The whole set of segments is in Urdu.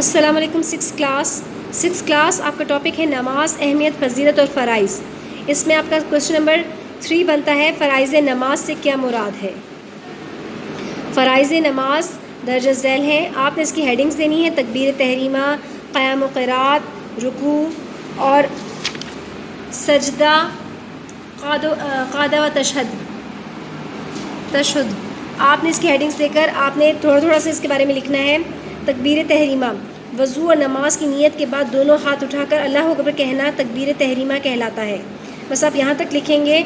السلام علیکم. سکس کلاس آپ کا ٹاپک ہے نماز، اہمیت، فضیلت اور فرائض. اس میں آپ کا کوشچن نمبر 3 بنتا ہے فرائض نماز سے کیا مراد ہے. فرائض نماز درج ذیل ہیں. آپ نے اس کی ہیڈنگز دینی ہے: تکبیر تحریمہ، قیام و قرات، رکوع اور سجدہ، قعدہ و تشہد. آپ نے اس کی ہیڈنگز دے کر آپ نے تھوڑا سا اس کے بارے میں لکھنا ہے. تکبیر تحریمہ، وضو اور نماز کی نیت کے بعد دونوں ہاتھ اٹھا کر اللہ اکبر کہنا تکبیر تحریمہ کہلاتا ہے. بس آپ یہاں تک لکھیں گے.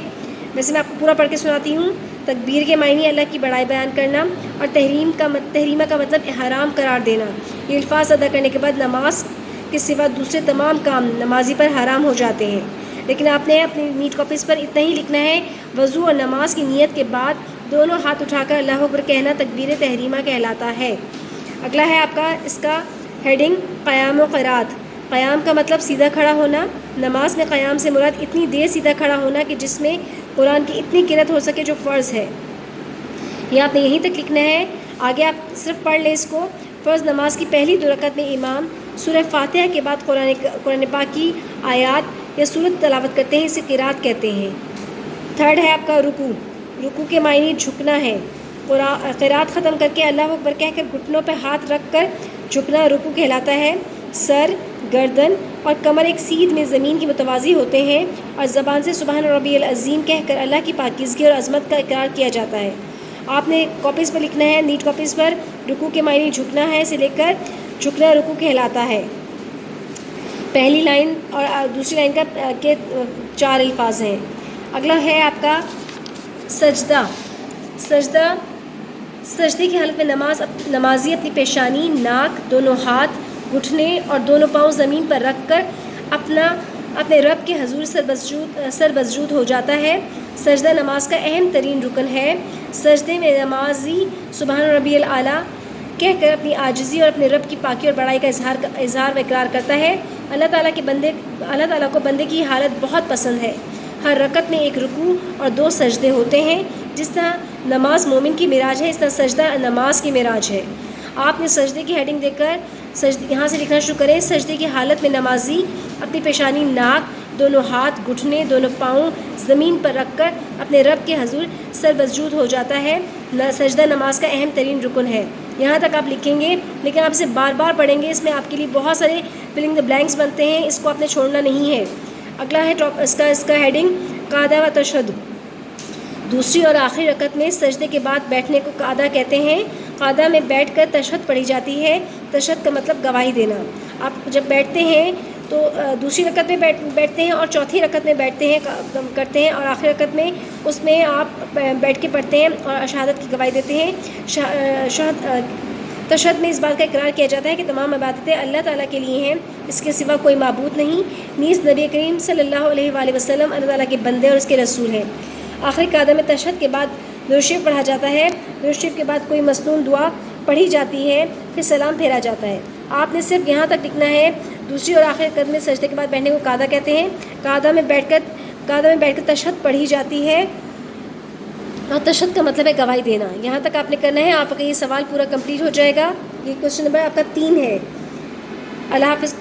ویسے میں آپ کو پورا پڑھ کے سناتی ہوں. تکبیر کے معنی اللہ کی بڑائی بیان کرنا، اور تحریمہ کا مطلب حرام قرار دینا. یہ الفاظ ادا کرنے کے بعد نماز کے سوا دوسرے تمام کام نمازی پر حرام ہو جاتے ہیں. لیکن آپ نے اپنی نیٹ کاپیز پر اتنا ہی لکھنا ہے: وضو اور نماز کی نیت کے بعد دونوں ہاتھ اٹھا کر اللہ اکبر کہنا تکبیر تحریمہ کہلاتا ہے. اگلا ہے آپ کا اس کا ہیڈنگ قیام و قرات. قیام کا مطلب سیدھا کھڑا ہونا. نماز میں قیام سے مراد اتنی دیر سیدھا کھڑا ہونا کہ جس میں قرآن کی اتنی قرأت ہو سکے جو فرض ہے. یہ آپ نے یہیں تک لکھنا ہے. آگے آپ صرف پڑھ لیں اس کو. فرض نماز کی پہلی 2 رکعت میں امام سورہ فاتحہ کے بعد قرآن پاک کی آیات یا سورت تلاوت کرتے ہیں. اسے قرات کہتے ہیں. تھرڈ ہے آپ کا رکوع. رکوع کے معنی جھکنا ہے. قرات ختم کر کے اللہ اکبر کہہ کر گھٹنوں پہ ہاتھ رکھ کر جھکنا رکوع کہلاتا ہے. سر، گردن اور کمر ایک سیدھ میں زمین کی متوازی ہوتے ہیں، اور زبان سے سبحان ربی العظیم کہہ کر اللہ کی پاکیزگی اور عظمت کا اقرار کیا جاتا ہے. آپ نے کاپیز پر لکھنا ہے، نیٹ کاپیز پر. رکوع کے معنی جھکنا ہے سے لے کر جھکنا رکوع کہلاتا ہے. پہلی لائن اور دوسری لائن کے 4 الفاظ ہیں. اگلا ہے آپ کا سجدہ. سجدے کی حالت میں نمازی اپنی پیشانی، ناک، دونوں ہاتھ، گھٹنے اور دونوں پاؤں زمین پر رکھ کر اپنے رب کے حضور سر بسجود ہو جاتا ہے. سجدہ نماز کا اہم ترین رکن ہے. سجدے میں نمازی سبحان ربی الاعلیٰ کہہ کر اپنی عاجزی اور اپنے رب کی پاکی اور بڑائی کا اظہار و اقرار کرتا ہے. اللہ تعالیٰ کو بندے کی حالت بہت پسند ہے. ہر رکعت میں 1 رکوع اور 2 سجدے ہوتے ہیں. جس طرح نماز مومن کی معراج ہے، اس طرح سجدہ نماز کی معراج ہے. آپ نے سجدے کی ہیڈنگ دے کر یہاں سے لکھنا شروع کریں. سجدے کی حالت میں نمازی اپنی پیشانی، ناک، دونوں ہاتھ، گھٹنے، دونوں پاؤں زمین پر رکھ کر اپنے رب کے حضور سر بسجود ہو جاتا ہے. سجدہ نماز کا اہم ترین رکن ہے. یہاں تک آپ لکھیں گے، لیکن آپ اسے بار بار پڑھیں گے. اس میں آپ کے لیے بہت سارے فلنگ دا بلینکس بنتے ہیں. اس کو آپ نے چھوڑنا نہیں ہے. اگلا ہے اس کا ہیڈنگ قعدہ و تشہد. دوسری اور آخری رکعت میں سجدے کے بعد بیٹھنے کو قعدہ کہتے ہیں. قعدہ میں بیٹھ کر تشہد پڑھی جاتی ہے. تشہد کا مطلب گواہی دینا. آپ جب بیٹھتے ہیں تو دوسری رکعت میں بیٹھتے ہیں اور چوتھی رکعت میں کرتے ہیں اور آخری رکعت میں اس میں آپ بیٹھ کے پڑھتے ہیں اور شہادت کی گواہی دیتے ہیں. تشہد میں اس بات کا اقرار کیا جاتا ہے کہ تمام عبادتیں اللہ تعالیٰ کے لیے ہیں، اس کے سوا کوئی معبود نہیں. نیز نبی کریم صلی اللہ علیہ وآلہ وسلم اللہ تعالیٰ کے بندے اور اس کے رسول ہیں. آخری قعدہ میں تشہد کے بعد درود شریف پڑھا جاتا ہے. درود شریف کے بعد کوئی مسنون دعا پڑھی جاتی ہے، پھر سلام پھیرا جاتا ہے. آپ نے صرف یہاں تک لکھنا ہے. دوسری اور آخری رکعت میں سجدے کے بعد بیٹھنے کو قعدہ کہتے ہیں. قعدہ میں بیٹھ کر تشہد پڑھی جاتی ہے، اور تشہد کا مطلب ہے گواہی دینا. یہاں تک آپ نے کرنا ہے. آپ کا یہ سوال پورا کمپلیٹ ہو جائے گا. یہ کوشچن نمبر آپ کا 3 ہے. اللہ حافظ.